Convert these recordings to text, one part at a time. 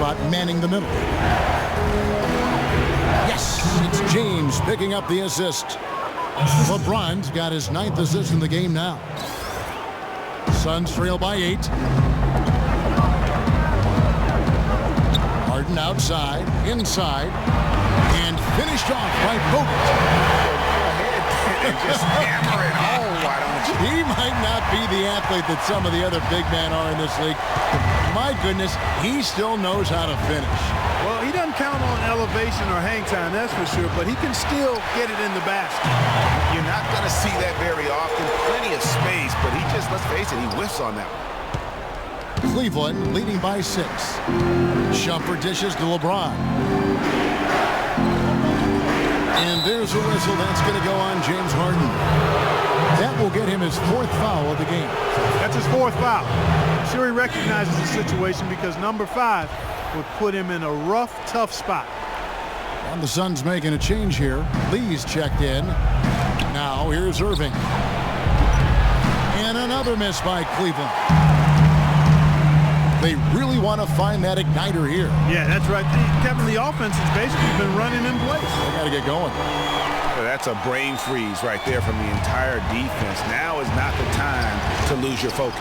spot, manning the middle. Yes, it's James picking up the assist. LeBron's got his 9th assist in the game now. Suns trail by 8. Harden outside, inside, and finished off by Bogut. Go ahead and just hammer it home, why don't you? He might not be the athlete that some of the other big men are in this league. My goodness, he still knows how to finish. Well, he doesn't count on elevation or hang time, that's for sure, but he can still get it in the basket. You're not going to see that very often. Plenty of space, but he just, let's face it, he whiffs on that one. Cleveland leading by 6. Shumpert dishes to LeBron. And there's a whistle. That's going to go on James Harden. That will get him his 4th foul of the game. That's his 4th foul. I'm sure he recognizes the situation because number 5 would put him in a rough, tough spot. And the Suns making a change here. Lee's checked in. Now here's Irving. And another miss by Cleveland. They really want to find that igniter here. Yeah, that's right. Kevin, the offense has basically been running in place. They got to get going. That's a brain freeze right there from the entire defense. Now is not the time to lose your focus.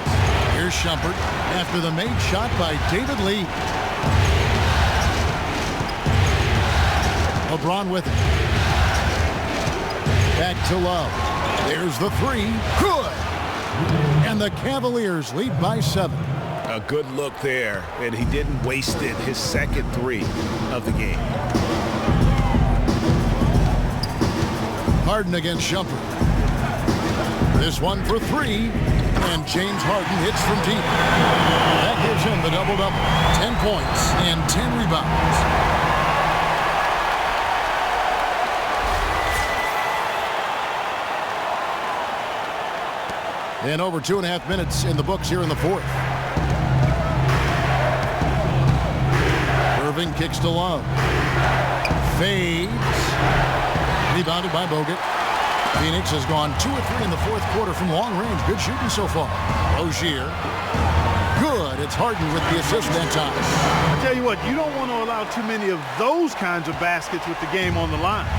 Here's Shumpert after the made shot by David Lee. LeBron with it. Back to Love. There's the 3. Good. And the Cavaliers lead by 7. A good look there, and he didn't waste it. His 2nd 3 of the game. Harden against Shumpert. This one for 3. And James Harden hits from deep. That gives him the double-double. 10 points and 10 rebounds. And over 2.5 minutes in the books here in the 4th. Irving kicks to Love. Fades. Rebounded by Bogut. Phoenix has gone 2 of 3 in the 4th quarter from long range. Good shooting so far. Rozier. Good. It's Harden with the assist that time. I tell you what, you don't want to allow too many of those kinds of baskets with the game on the line.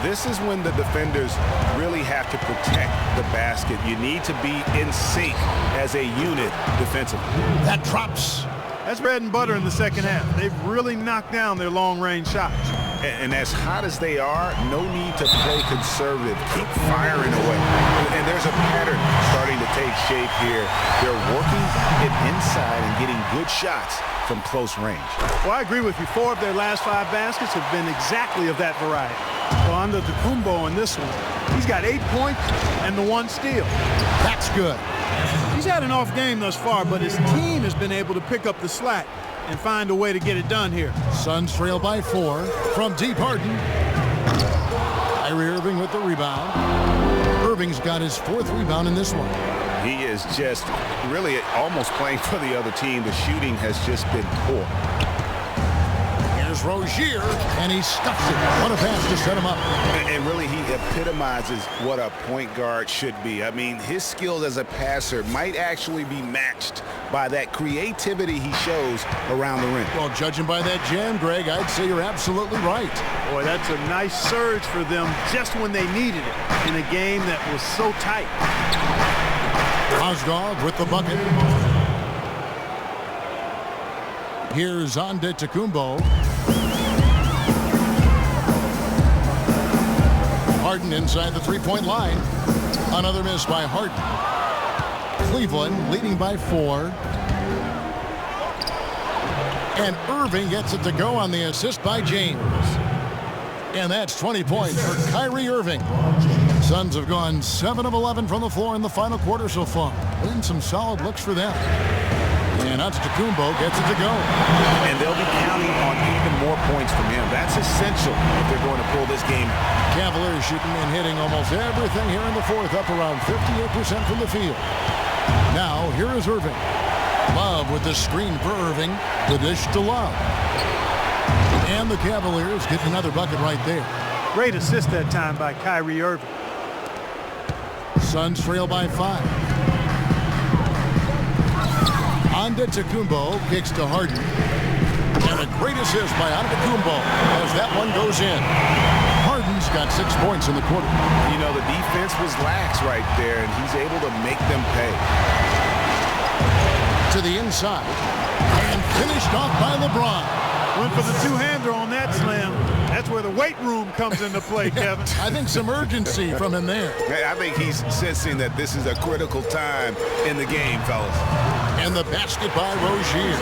This is when the defenders really have to protect the basket. You need to be in sync as a unit defensively. That drops. That's bread and butter in the 2nd half. They've really knocked down their long-range shots. And as hot as they are, no need to play conservative. Keep firing away. And there's a pattern starting to take shape here. They're working it inside and getting good shots from close range. Well, I agree with you. 4 of their last 5 baskets have been exactly of that variety. Well, under Antetokounmpo in this one, he's got 8 points and the 1 steal. That's good. He's had an off game thus far, but his team has been able to pick up the slack and find a way to get it done here. Suns trail by 4 from deep. Harden. Kyrie Irving with the rebound. Irving's got his 4th rebound in this one. He is just really almost playing for the other team. The shooting has just been poor. Here's Rozier, and he stuffs it. What a pass to set him up. And really, he epitomizes what a point guard should be. I mean, his skills as a passer might actually be matched by that creativity he shows around the rim. Well, judging by that jam, Greg, I'd say you're absolutely right. Boy, that's a nice surge for them just when they needed it in a game that was so tight. Mozgov with the bucket. Here's Antetokounmpo. Harden inside the 3-point line. Another miss by Harden. Cleveland leading by 4. And Irving gets it to go on the assist by James. And that's 20 points for Kyrie Irving. Suns have gone 7 of 11 from the floor in the final quarter so far. Been some solid looks for them. And Antetokounmpo gets it to go. And they'll be counting on even more points from him. That's essential if they're going to pull this game out. Cavaliers shooting and hitting almost everything here in the 4th, up around 58% from the field. Now, here is Irving. Love with the screen for Irving. The dish to Love. And the Cavaliers get another bucket right there. Great assist that time by Kyrie Irving. Suns trail by 5. Antetokounmpo kicks to Harden. And assist by Antetokounmpo as that one goes in. Harden's got 6 points in the quarter. You know, the defense was lax right there, and he's able to make them pay. To the inside, and finished off by LeBron. Went for the two-hander on that slam. That's where the weight room comes into play, Kevin. I think some urgency from him there. I think he's sensing that this is a critical time in the game, fellas. And the basket by Rozier.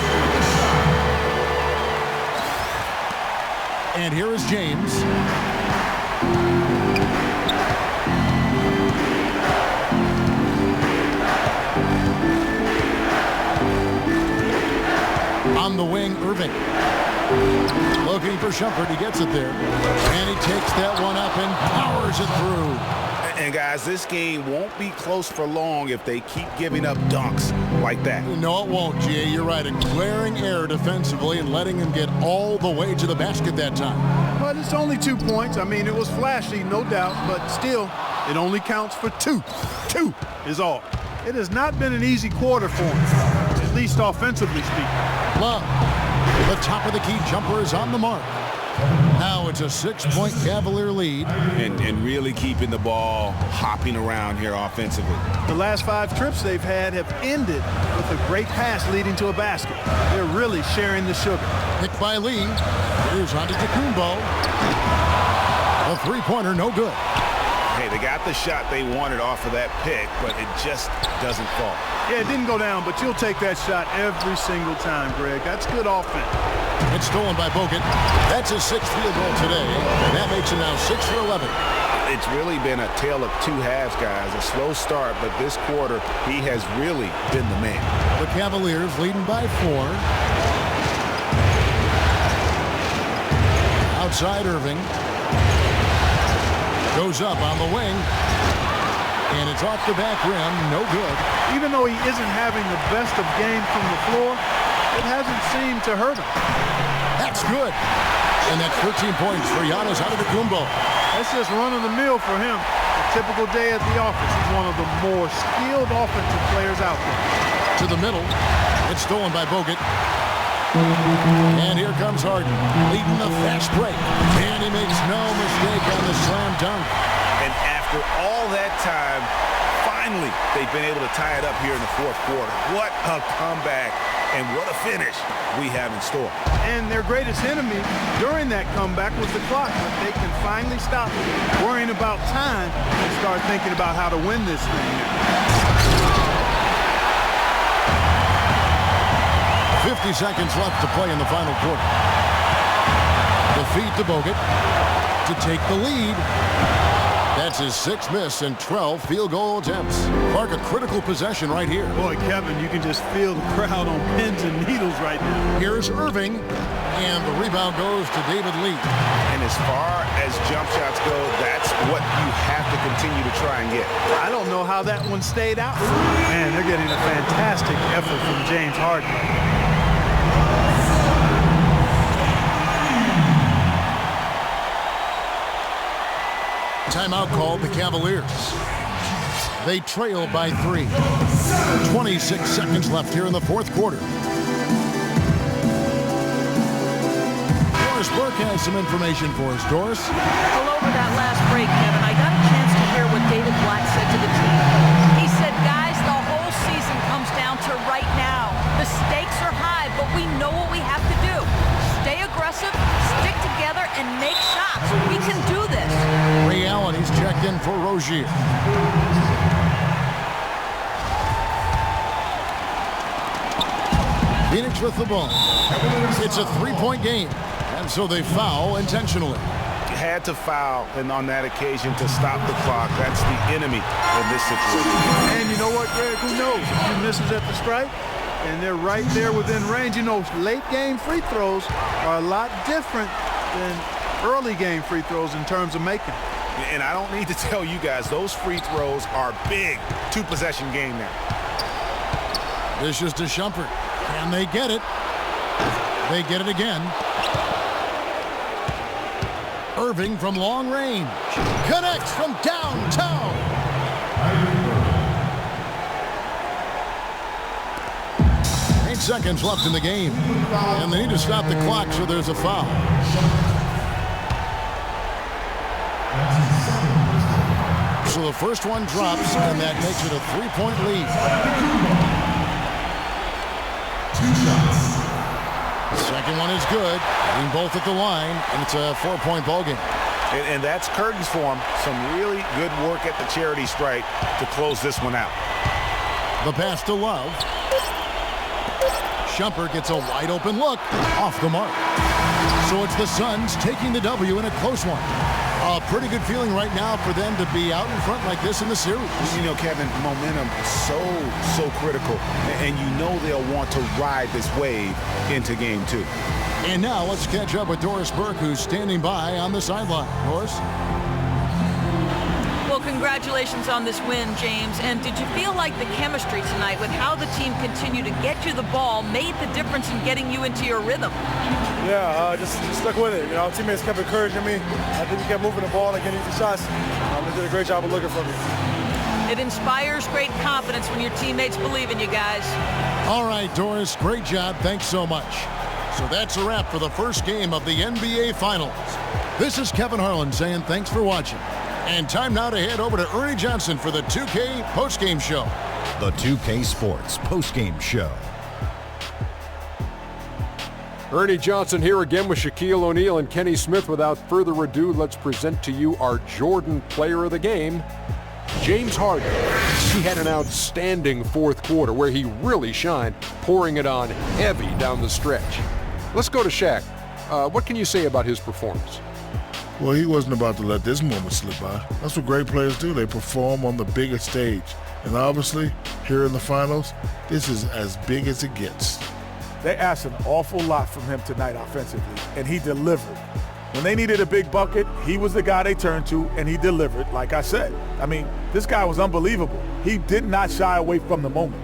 And here is James. On the wing, Irving. Looking for Shumpert. He gets it there. And he takes that one up and powers it through. And guys, this game won't be close for long if they keep giving up dunks like that. No, it won't, G.A. You're right. A glaring error defensively and letting him get all the way to the basket that time. But it's only 2 points. I mean, it was flashy, no doubt, but still, it only counts for 2. 2 is all. It has not been an easy quarter for him, at least offensively speaking. Love, the top of the key jumper is on the mark. Now it's a 6-point Cavalier lead. And really keeping the ball hopping around here offensively. The last 5 trips they've had have ended with a great pass leading to a basket. They're really sharing the sugar. Picked by Lee. Here's Antetokounmpo. A three-pointer, no good. Hey, they got the shot they wanted off of that pick, but it just doesn't fall. Yeah, it didn't go down, but you'll take that shot every single time, Greg. That's good offense. It's stolen by Bogut. That's his 6th field goal today, and that makes him now 6 for 11. It's really been a tale of 2 halves, guys. A slow start, but this quarter, he has really been the man. The Cavaliers leading by 4. Outside Irving. Goes up on the wing. And it's off the back rim. No good. Even though he isn't having the best of games from the floor, it hasn't seemed to hurt him. That's good. And that's 13 points for Giannis Antetokounmpo. That's just run-of-the-mill for him. A typical day at the office. He's one of the more skilled offensive players out there. To the middle. It's stolen by Bogut. And here comes Harden, leading the fast break. And he makes no mistake on the slam dunk. And after all that time, finally, they've been able to tie it up here in the 4th quarter. What a comeback, and what a finish we have in store. And their greatest enemy during that comeback was the clock. But they can finally stop worrying about time and start thinking about how to win this thing. 50 seconds left to play in the final quarter. The feed to Bogut to take the lead. That's his 6th miss and 12 field goal attempts. Mark, a critical possession right here. Boy, Kevin, you can just feel the crowd on pins and needles right now. Here's Irving, and the rebound goes to David Lee. And as far as jump shots go, that's what you have to continue to try and get. I don't know how that one stayed out. Man, they're getting a fantastic effort from James Harden. Timeout called the Cavaliers. They trail by 3. 26 seconds left here in the 4th quarter. Doris Burke has some information for us. Doris? Well, over that last break, Kevin, I got a chance to hear what David Blatt said to the team. He said, guys, the whole season comes down to right now. The stakes are high, but we know what we have to do. Stay aggressive, stick together, and make shots. We can do this. Ray Allen, he's checked in for Rozier. Phoenix with the ball. It's a 3-point game, and so they foul intentionally. Had to foul, and on that occasion to stop the clock. That's the enemy in this situation. And you know what, Greg? Who knows? A few misses at the stripe, and they're right there within range. You know, late game free throws are a lot different than early game free throws in terms of making. And I don't need to tell you guys, those free throws are big. 2-possession game now. This is to Shumpert. Can they get it? They get it again. Irving from long range. Connects from downtown. seconds left in the game. And they need to stop the clock, so there's a foul. So the first one drops, and that makes it a 3-point lead. 2 shots. The second one is good. Hitting both at the line, and it's a 4-point ball game. And that's curtains for him. Some really good work at the charity stripe to close this one out. The pass to Love. Shumpert gets a wide open look off the mark. So it's the Suns taking the W in a close one. A pretty good feeling right now for them to be out in front like this in the series. You know, Kevin, momentum so critical. And you know they'll want to ride this wave into game 2. And now let's catch up with Doris Burke, who's standing by on the sideline. Doris? Well, congratulations on this win, James. And did you feel like the chemistry tonight with how the team continued to get you the ball made the difference in getting you into your rhythm? Yeah, just stuck with it. You know, teammates kept encouraging me. I think we kept moving the ball and getting easy shots. They did a great job of looking for me. It inspires great confidence when your teammates believe in you guys. All right, Doris, great job. Thanks so much. So that's a wrap for the first game of the NBA Finals. This is Kevin Harlan saying thanks for watching. And time now to head over to Ernie Johnson for the 2K postgame show. The 2K Sports postgame show. Ernie Johnson here again with Shaquille O'Neal and Kenny Smith. Without further ado, let's present to you our Jordan player of the game, James Harden. He had an outstanding fourth quarter where he really shined, pouring it on heavy down the stretch. Let's go to Shaq. What can you say about his performance? Well, he wasn't about to let this moment slip by. That's what great players do. They perform on the biggest stage. And obviously, here in the finals, this is as big as it gets. They asked an awful lot from him tonight offensively, and he delivered. When they needed a big bucket, he was the guy they turned to, and he delivered, like I said. I mean, this guy was unbelievable. He did not shy away from the moment.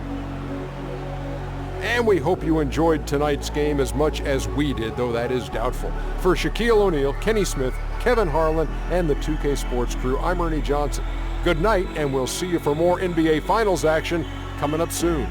And we hope you enjoyed tonight's game as much as we did, though that is doubtful. For Shaquille O'Neal, Kenny Smith, Kevin Harlan, and the 2K Sports crew, I'm Ernie Johnson. Good night, and we'll see you for more NBA Finals action coming up soon.